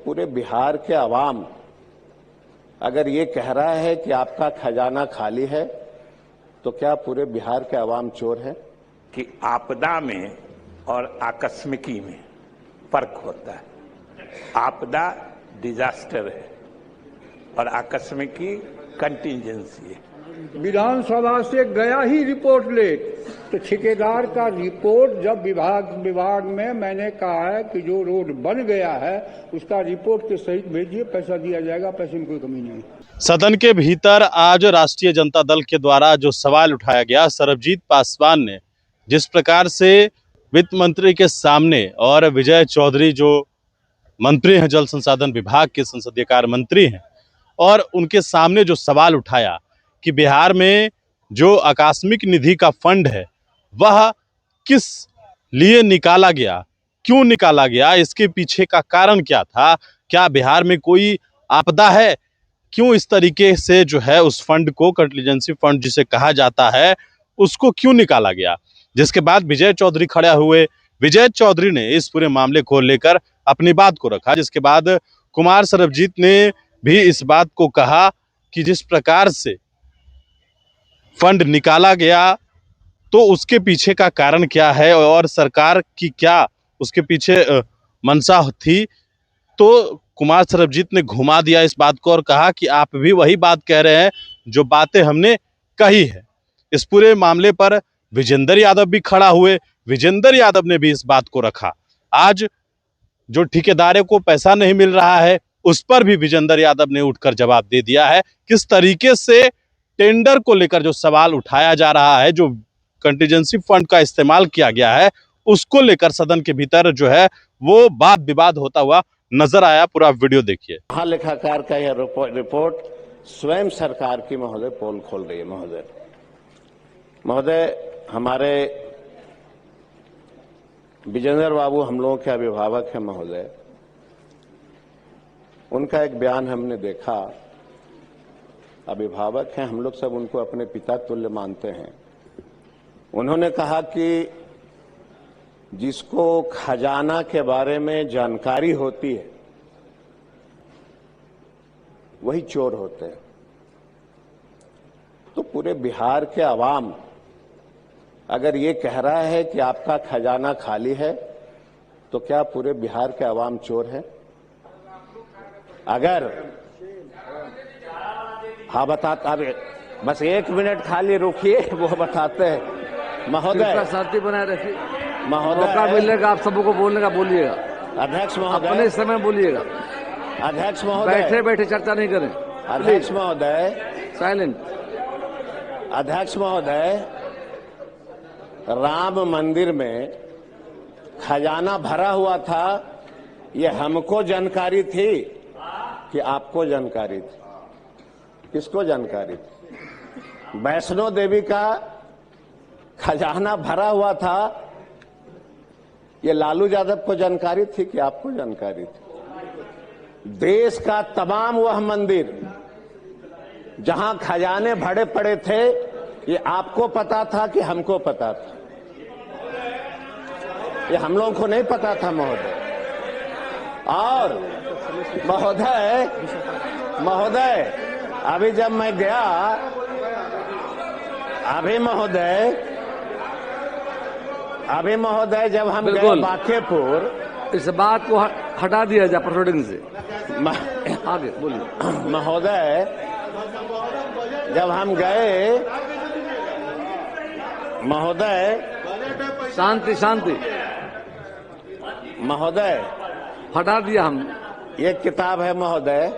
पूरे बिहार के अवाम अगर ये कह रहा है कि आपका खजाना खाली है, तो क्या पूरे बिहार के अवाम चोर है? कि आपदा में और आकस्मिकी में फर्क होता है। आपदा डिजास्टर है और आकस्मिकी कंटिजेंसी है। विधानसभा से गया ही रिपोर्ट लेट, तो ठेकेदार का रिपोर्ट जब विभाग में मैंने कहा है कि जो रोड बन गया है उसका रिपोर्ट के सहित भेजिए, पैसा दिया जाएगा, पैसे में कोई कमी नहीं। सदन के भीतर आज राष्ट्रीय जनता दल के द्वारा जो सवाल उठाया गया, सरबजीत पासवान ने जिस प्रकार से वित्त मंत्री के सामने और विजय चौधरी जो मंत्री हैं, जल संसाधन विभाग के संसदीय कार्य मंत्री हैं, और उनके सामने जो सवाल उठाया कि बिहार में जो आकस्मिक निधि का फंड है वह किस लिए निकाला गया, क्यों निकाला गया, इसके पीछे का कारण क्या था, क्या बिहार में कोई आपदा है, क्यों इस तरीके से जो है उस फंड को, कंटिजेंसी फंड जिसे कहा जाता है, उसको क्यों निकाला गया। जिसके बाद विजय चौधरी खड़े हुए, विजय चौधरी ने इस पूरे मामले को लेकर अपनी बात को रखा। जिसके बाद कुमार सरबजीत ने भी इस बात को कहा कि जिस प्रकार से फंड निकाला गया तो उसके पीछे का कारण क्या है और सरकार की क्या उसके पीछे मंशा थी। तो कुमार सरबजीत ने घुमा दिया इस बात को और कहा कि आप भी वही बात कह रहे हैं जो बातें हमने कही है। इस पूरे मामले पर विजेंद्र यादव भी खड़ा हुए, विजेंद्र यादव ने भी इस बात को रखा। आज जो ठेकेदारों को पैसा नहीं मिल रहा है उस पर भी विजेंद्र यादव ने उठकर जवाब दे दिया है। किस तरीके से टेंडर को लेकर जो सवाल उठाया जा रहा है, जो कंटिजेंसी फंड का इस्तेमाल किया गया है, उसको लेकर सदन के भीतर जो है वो वाद विवाद होता हुआ नजर आया। पूरा वीडियो देखिए। महालेखाकार का यह रिपोर्ट स्वयं सरकार की महोदय पोल खोल रही है। महोदय हमारे विजेंद्र बाबू हम लोगों के अभिभावक हैं महोदय, उनका एक बयान हमने देखा। अभिभावक हैं, हम लोग सब उनको अपने पिता तुल्य मानते हैं। उन्होंने कहा कि जिसको खजाना के बारे में जानकारी होती है वही चोर होते हैं। तो पूरे बिहार के अवाम अगर ये कह रहा है कि आपका खजाना खाली है, तो क्या पूरे बिहार के अवाम चोर हैं? अगर हाँ बताता, बस 1 मिनट खाली रुकिए, वो बताते हैं। महोदय शांति बनाए रखिए, महोदय मौका मिलेगा आप सबको बोलने का, बोलिएगा। अध्यक्ष महोदय अपने समय बोलिएगा। अध्यक्ष महोदय बैठे बैठे चर्चा नहीं करें। अध्यक्ष महोदय साइलेंट। अध्यक्ष महोदय, राम मंदिर में खजाना भरा हुआ था, ये हमको जानकारी थी कि आपको जानकारी थी? किसको जानकारी थी? वैष्णो देवी का खजाना भरा हुआ था, ये लालू यादव को जानकारी थी कि आपको जानकारी थी? देश का तमाम वह मंदिर जहां खजाने भरे पड़े थे, ये आपको पता था कि हमको पता था? ये हम लोगों को नहीं पता था महोदय। और महोदय अभी जब मैं गया, अभी महोदय जब हम गए बांकेपुर, इस बात को हटा दिया जाए प्रोसीडिंग से। आगे बोलिए। महोदय जब हम गए, महोदय शांति शांति। महोदय हटा दिया हम। ये किताब है महोदय,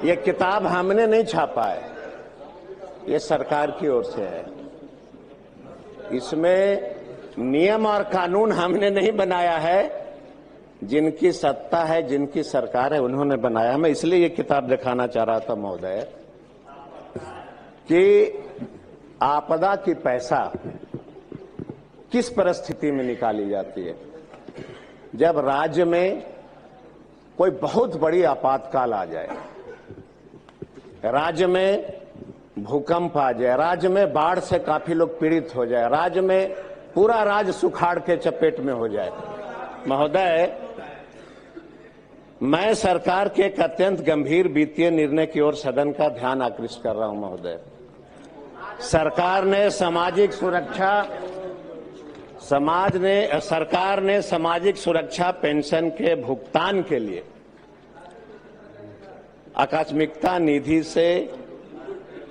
ये किताब हमने नहीं छापा है, ये सरकार की ओर से है। इसमें नियम और कानून हमने नहीं बनाया है, जिनकी सत्ता है, जिनकी सरकार है, उन्होंने बनाया। मैं इसलिए ये किताब दिखाना चाह रहा था महोदय कि आपदा की पैसा किस परिस्थिति में निकाली जाती है। जब राज्य में कोई बहुत बड़ी आपातकाल आ जाए, राज्य में भूकंप आ जाए, राज्य में बाढ़ से काफी लोग पीड़ित हो जाए, राज्य में पूरा राज्य सुखाड़ के चपेट में हो जाए, महोदय मैं सरकार के एक अत्यंत गंभीर वित्तीय निर्णय की ओर सदन का ध्यान आकृष्ट कर रहा हूं महोदय। सरकार ने सामाजिक सुरक्षा पेंशन के भुगतान के लिए आकस्मिकता निधि से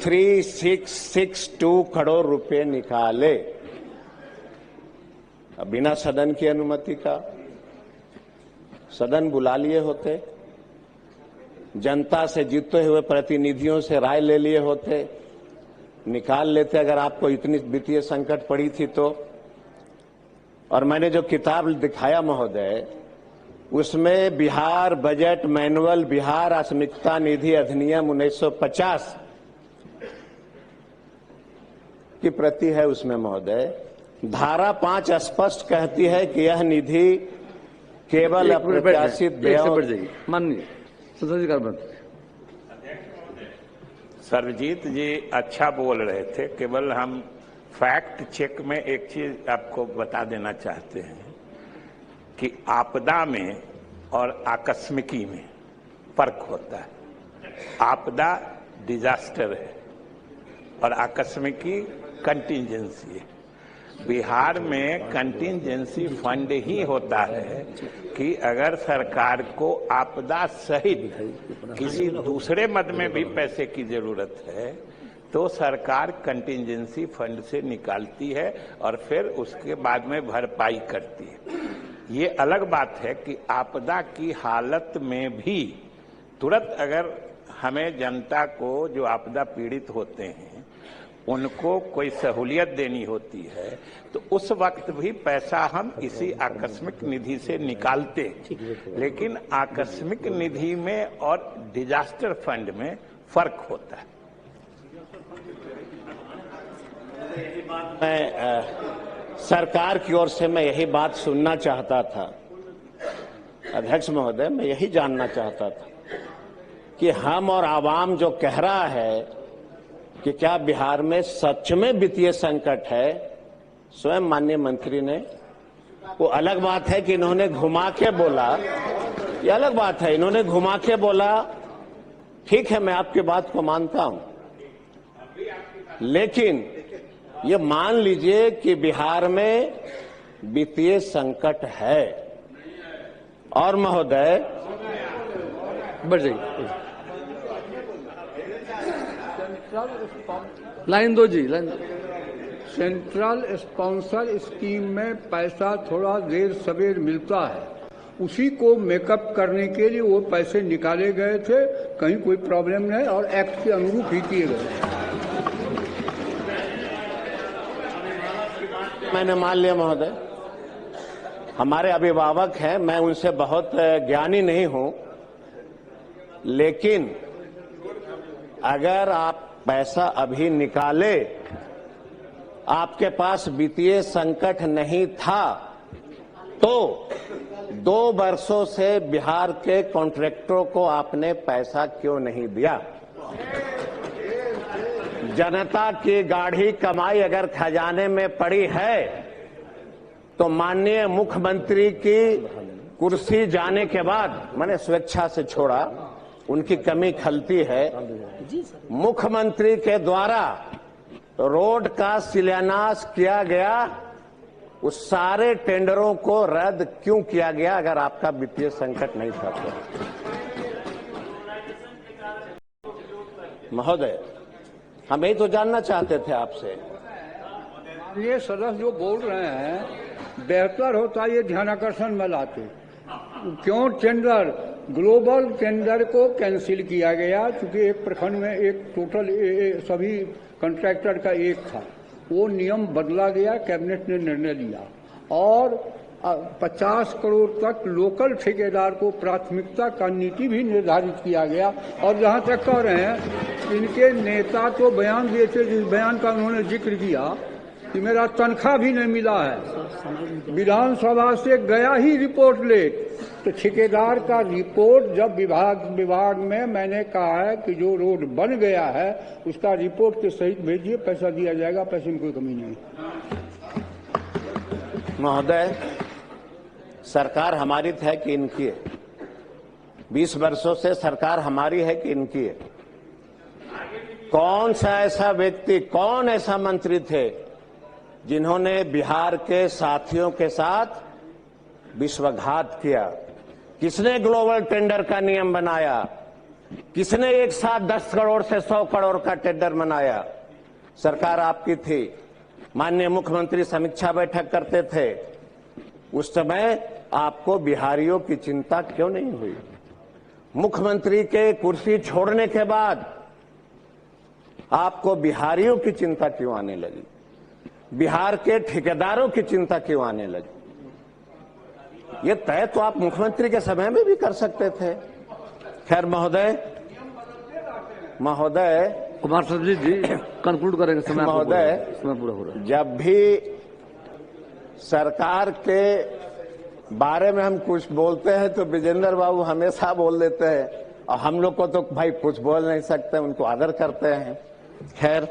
3662 करोड़ रुपए निकाले बिना सदन की अनुमति का। सदन बुला लिए होते, जनता से जीते हुए प्रतिनिधियों से राय ले लिए होते, निकाल लेते अगर आपको इतनी वित्तीय संकट पड़ी थी तो। और मैंने जो किताब दिखाया महोदय, उसमें बिहार बजट मैनुअल, बिहार आकस्मिकता निधि अधिनियम 1950 की प्रति है उसमें महोदय। धारा 5 स्पष्ट कहती है कि यह निधि केवल अप्रत्याशित व्ययों। माननीय संसदीय कार्य मंत्री सर्वजीत जी अच्छा बोल रहे थे, केवल हम फैक्ट चेक में एक चीज आपको बता देना चाहते हैं कि आपदा में और आकस्मिकी में फर्क होता है। आपदा डिजास्टर है और आकस्मिकी कंटिंजेंसी है। बिहार में कंटिंजेंसी फंड ही होता है कि अगर सरकार को आपदा सहित किसी दूसरे मद में भी पैसे की जरूरत है तो सरकार कंटिंजेंसी फंड से निकालती है और फिर उसके बाद में भरपाई करती है। ये अलग बात है कि आपदा की हालत में भी तुरंत अगर हमें जनता को जो आपदा पीड़ित होते हैं उनको कोई सहूलियत देनी होती है तो उस वक्त भी पैसा हम इसी आकस्मिक निधि से निकालते हैं। लेकिन आकस्मिक निधि में और डिजास्टर फंड में फर्क होता है। मैं सरकार की ओर से मैं यही बात सुनना चाहता था अध्यक्ष महोदय, मैं यही जानना चाहता था कि हम और आवाम जो कह रहा है कि क्या बिहार में सच में वित्तीय संकट है, स्वयं माननीय मंत्री ने, वो अलग बात है कि इन्होंने घुमा के बोला, ये अलग बात है, इन्होंने घुमा के बोला, ठीक है मैं आपकी बात को मानता हूं, लेकिन ये मान लीजिए कि बिहार में वित्तीय संकट है और महोदय बढ़ जाइए, लाइन दो जी, लाइन दो। सेंट्रल स्पॉन्सर स्कीम में पैसा थोड़ा देर सवेर मिलता है, उसी को मेकअप करने के लिए वो पैसे निकाले गए थे, कहीं कोई प्रॉब्लम नहीं और एक्ट के अनुरूप ही किए गए। मैंने मान लिया महोदय, हमारे अभिभावक हैं, मैं उनसे बहुत ज्ञानी नहीं हूं, लेकिन अगर आप पैसा अभी निकाले, आपके पास वित्तीय संकट नहीं था तो 2 वर्षों से बिहार के कॉन्ट्रैक्टरों को आपने पैसा क्यों नहीं दिया? जनता की गाढ़ी कमाई अगर खजाने में पड़ी है तो माननीय मुख्यमंत्री की कुर्सी जाने के बाद, मैंने स्वेच्छा से छोड़ा, उनकी कमी खलती है, मुख्यमंत्री के द्वारा रोड का शिलान्यास किया गया, उस सारे टेंडरों को रद्द क्यों किया गया अगर आपका वित्तीय संकट नहीं था तो? महोदय, हम यही तो जानना चाहते थे आपसे। ये सदस्य जो बोल रहे हैं, बेहतर होता ये ध्यानाकर्षण में लाते। क्यों टेंडर, ग्लोबल टेंडर को कैंसिल किया गया क्योंकि एक प्रखंड में एक टोटल सभी कॉन्ट्रैक्टर का एक था, वो नियम बदला गया, कैबिनेट ने निर्णय लिया और 50 करोड़ तक लोकल ठेकेदार को प्राथमिकता का नीति भी निर्धारित किया गया। और जहां तक कह रहे हैं, इनके नेता तो बयान दिए थे, जिस बयान का उन्होंने जिक्र किया कि मेरा तनख्वाह भी नहीं मिला है, विधानसभा से गया ही रिपोर्ट लेट। तो ठेकेदार का रिपोर्ट जब विभाग में मैंने कहा है कि जो रोड बन गया है उसका रिपोर्ट के सहित भेजिए, पैसा दिया जाएगा, पैसे में कोई कमी नहीं। महोदय, सरकार हमारी है कि इनकी है? 20 वर्षों से सरकार हमारी है कि इनकी है? कौन सा ऐसा व्यक्ति, कौन ऐसा मंत्री थे जिन्होंने बिहार के साथियों के साथ विश्वासघात किया? किसने ग्लोबल टेंडर का नियम बनाया? किसने एक साथ 10 करोड़ से 100 करोड़ का टेंडर बनाया? सरकार आपकी थी। माननीय मुख्यमंत्री समीक्षा बैठक करते थे, उस समय आपको बिहारियों की चिंता क्यों नहीं हुई? मुख्यमंत्री के कुर्सी छोड़ने के बाद आपको बिहारियों की चिंता क्यों आने लगी? बिहार के ठेकेदारों की चिंता क्यों आने लगी? ये तय तो आप मुख्यमंत्री के समय में भी कर सकते थे। खैर महोदय कुमार सर्वजीत जी कंक्लूड करेंगे। समय पूरा हो रहा है। जब भी सरकार के बारे में हम कुछ बोलते हैं तो विजेंद्र बाबू हमेशा बोल देते हैं, और हम लोग को तो भाई कुछ बोल नहीं सकते, उनको आदर करते हैं। खैर